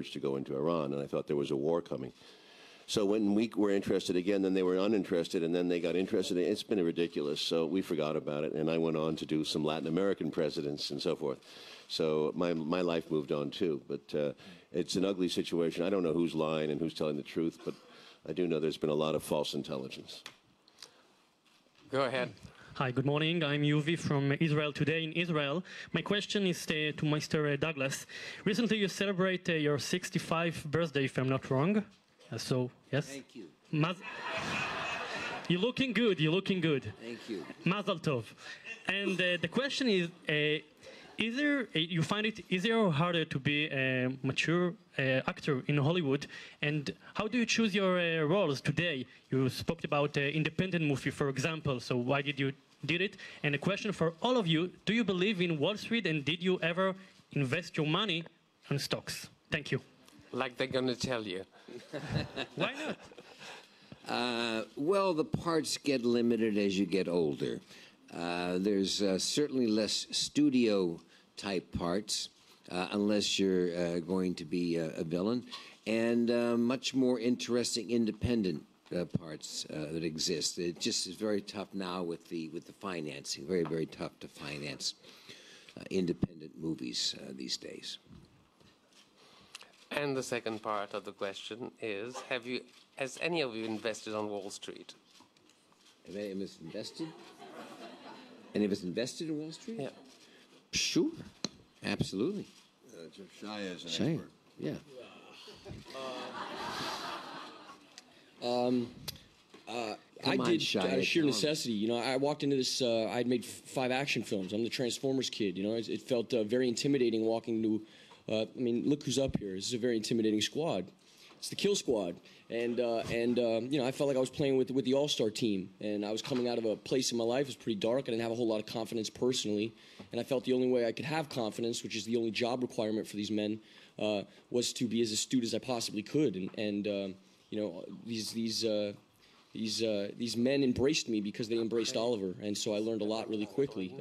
efforts to go into Iran, and I thought there was a war coming. So when we were interested again, then they were uninterested, and then they got interested. It's been ridiculous, so we forgot about it, and I went on to do some Latin American presidents and so forth. So my life moved on too, but it's an ugly situation. I don't know who's lying and who's telling the truth, but I do know there's been a lot of false intelligence. Go ahead. Hi, good morning. I'm Yuvi from Israel Today in Israel. My question is to Mr. Douglas. Recently you celebrate your 65th birthday, if I'm not wrong. So, yes? Thank you. You're looking good, you're looking good. Thank you. Mazel tov. And the question is you find it easier or harder to be a mature actor in Hollywood? And how do you choose your roles today? You spoke about independent movie, for example, so why did you did it? And a question for all of you, do you believe in Wall Street, and did you ever invest your money on stocks? Thank you. Like they're going to tell you. Why not? Well, the parts get limited as you get older. There's certainly less studio-type parts, unless you're going to be a villain, and much more interesting independent parts that exist. It just is very tough now with the financing. Very, very tough to finance independent movies these days. And the second part of the question is, has any of you invested on Wall Street? Have any of us invested? Any of us invested in Wall Street? Yeah. Sure. Absolutely. Shia is an Shia. expert. Yeah. I did Shia, out of sheer come on. necessity. You know, I walked into this. I'd made 5 action films. I'm the Transformers kid. You know, it felt very intimidating walking to. I mean, look who's up here. This is a very intimidating squad. It's the Kill Squad, and you know, I felt like I was playing with the All-Star team, and I was coming out of a place in my life that was pretty dark. I didn't have a whole lot of confidence personally, and I felt the only way I could have confidence, which is the only job requirement for these men, was to be as astute as I possibly could. And you know, these men embraced me because they embraced Oliver, and so I learned a lot really quickly.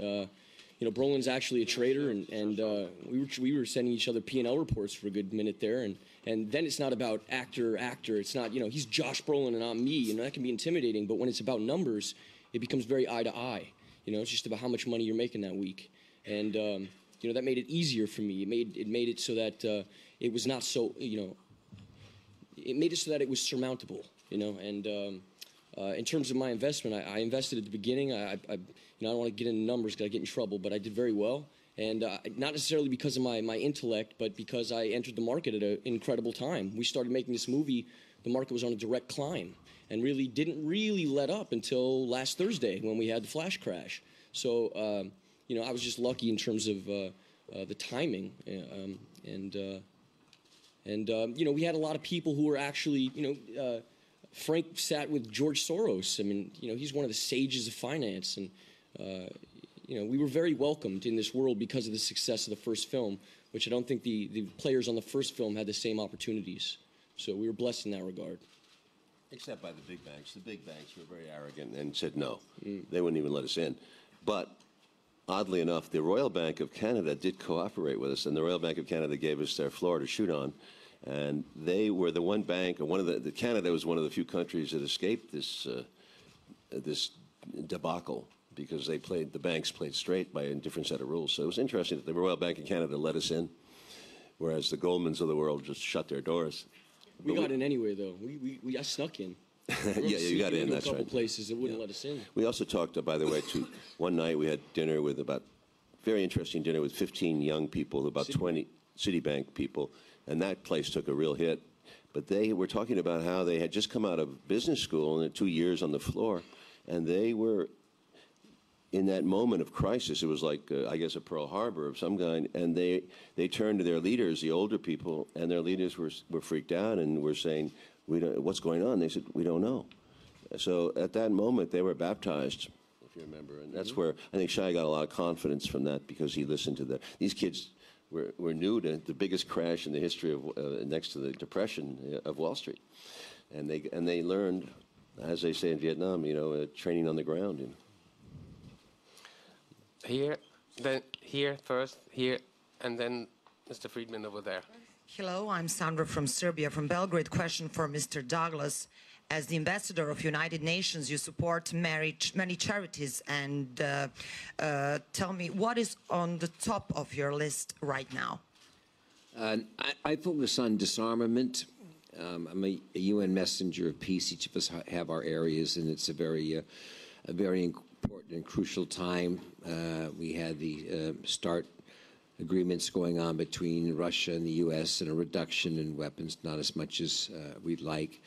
You know, Brolin's actually a traitor, and we were sending each other P&L reports for a good minute there, and then it's not about actor. It's not, you know, he's Josh Brolin and I'm me. You know, that can be intimidating, but when it's about numbers, it becomes very eye to eye. You know, it's just about how much money you're making that week, and you know, that made it easier for me. It made it so that it was not so, you know, it made it so that it was surmountable. You know, and in terms of my investment, I invested at the beginning. You know, I don't want to get into numbers because I get in trouble, but I did very well. And not necessarily because of my intellect, but because I entered the market at an incredible time. We started making this movie, the market was on a direct climb, and really didn't really let up until last Thursday when we had the flash crash. So, you know, I was just lucky in terms of the timing. You know, we had a lot of people who were actually, you know, Frank sat with George Soros. I mean, you know, he's one of the sages of finance, and you know, we were very welcomed in this world because of the success of the first film, which I don't think the players on the first film had the same opportunities. So we were blessed in that regard. Except by the big banks. The big banks were very arrogant and said no. They wouldn't even let us in. But oddly enough, the Royal Bank of Canada did cooperate with us, and the Royal Bank of Canada gave us their floor to shoot on. And they were the one bank, or one of the Canada was one of the few countries that escaped this this debacle, because the banks played straight by a different set of rules. So it was interesting that the Royal Bank of Canada let us in, whereas the Goldmans of the world just shut their doors. We got in anyway, though. I snuck in. Yeah, you got in, that's right. A couple places that wouldn't let us in. We also talked, by the way, one night we had dinner with very interesting dinner with 15 young people, about 20 Citibank people, and that place took a real hit. But they were talking about how they had just come out of business school and 2 years on the floor, and they were in that moment of crisis. It was like, I guess, a Pearl Harbor of some kind, and they turned to their leaders, the older people, and their leaders were freaked out and were saying, what's going on? They said, we don't know. So at that moment, they were baptized, if you remember, and that's where I think Shia got a lot of confidence from that, because he listened to that. These kids were new to the biggest crash in the history of, next to the Depression, of Wall Street. And they learned, as they say in Vietnam, you know, training on the ground. You know. Here, then here first, here, and then Mr. Friedman over there. Hello, I'm Sandra from Serbia, from Belgrade. Question for Mr. Douglas. As the ambassador of United Nations, you support many charities, and tell me, what is on the top of your list right now? I focus on disarmament. I'm a UN messenger of peace. Each of us have our areas, and it's a very important and crucial time. We had the START agreements going on between Russia and the U.S. and a reduction in weapons, not as much as we'd like.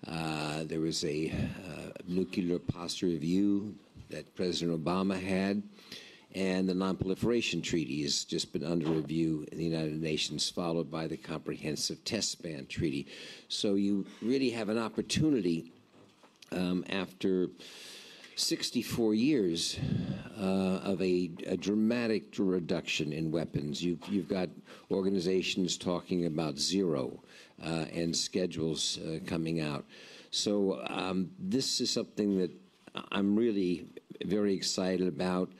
There was a nuclear posture review that President Obama had, and the Non-Proliferation Treaty has just been under review in the United Nations, followed by the Comprehensive Test Ban Treaty. So you really have an opportunity after 64 years of a dramatic reduction in weapons. You've got organizations talking about zero and schedules coming out. So this is something that I'm really very excited about.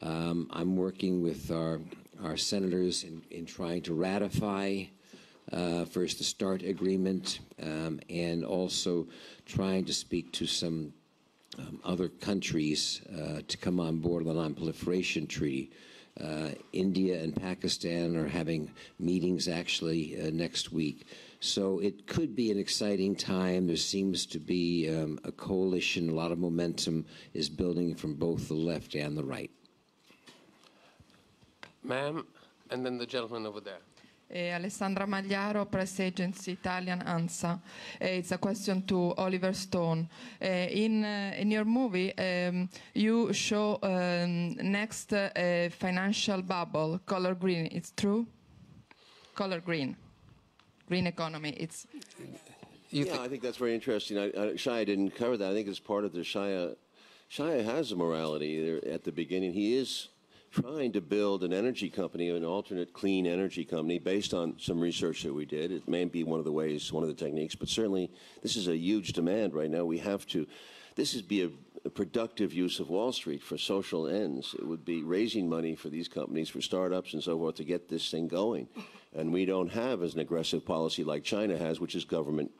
I'm working with our senators in trying to ratify first the START agreement and also trying to speak to some other countries to come on board the Non-Proliferation Treaty. India and Pakistan are having meetings actually next week. So it could be an exciting time. There seems to be a coalition, a lot of momentum is building from both the left and the right. Ma'am, and then the gentleman over there. Alessandra Magliaro, press agency Italian ANSA. It's a question to Oliver Stone. In your movie, you show next financial bubble, color green. It's true? Color green. Green economy. It's. I think that's very interesting. Shia didn't cover that. I think it's part of the Shia. Shia has a morality there at the beginning. He is trying to build an energy company, an alternate clean energy company, based on some research that we did. It may be one of the ways, one of the techniques, but certainly this is a huge demand right now. We have to, this would be a productive use of Wall Street for social ends. It would be raising money for these companies, for startups and so forth, to get this thing going. And we don't have as an aggressive policy like China has, which is government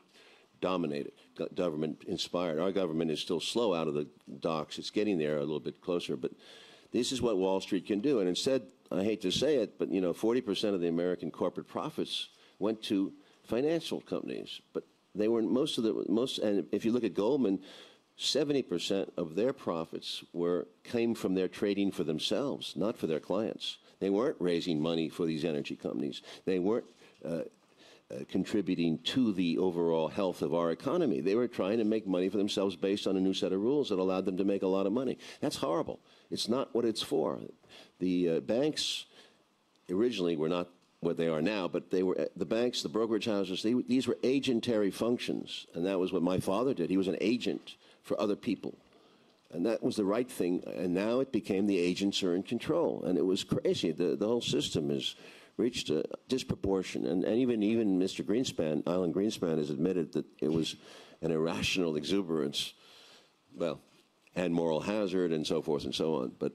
dominated, government inspired. Our government is still slow out of the docks. It's getting there a little bit closer, but this is what Wall Street can do. And instead, I hate to say it, but 40% of the American corporate profits went to financial companies. But they were and if you look at Goldman, 70% of their profits came from their trading for themselves, not for their clients. They weren't raising money for these energy companies. They weren't contributing to the overall health of our economy. They were trying to make money for themselves based on a new set of rules that allowed them to make a lot of money. That's horrible. It's not what it's for. The banks originally were not what they are now, but they were the banks, the brokerage houses. These were agentary functions, and that was what my father did. He was an agent for other people, and that was the right thing. And now it became the agents are in control, and it was crazy. The whole system has reached a disproportion, and even Mr. Greenspan, Alan Greenspan, has admitted that it was an irrational exuberance. Well, and moral hazard and so forth and so on. But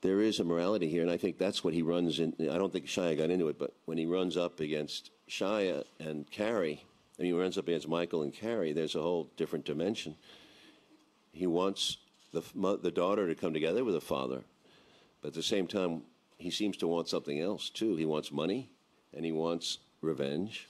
there is a morality here, and I think that's what he runs in. I don't think Shia got into it, but when he runs up against Shia and Carrie, and he runs up against Michael and Carrie, there's a whole different dimension. He wants the daughter to come together with the father, but at the same time, he seems to want something else, too. He wants money, and he wants revenge,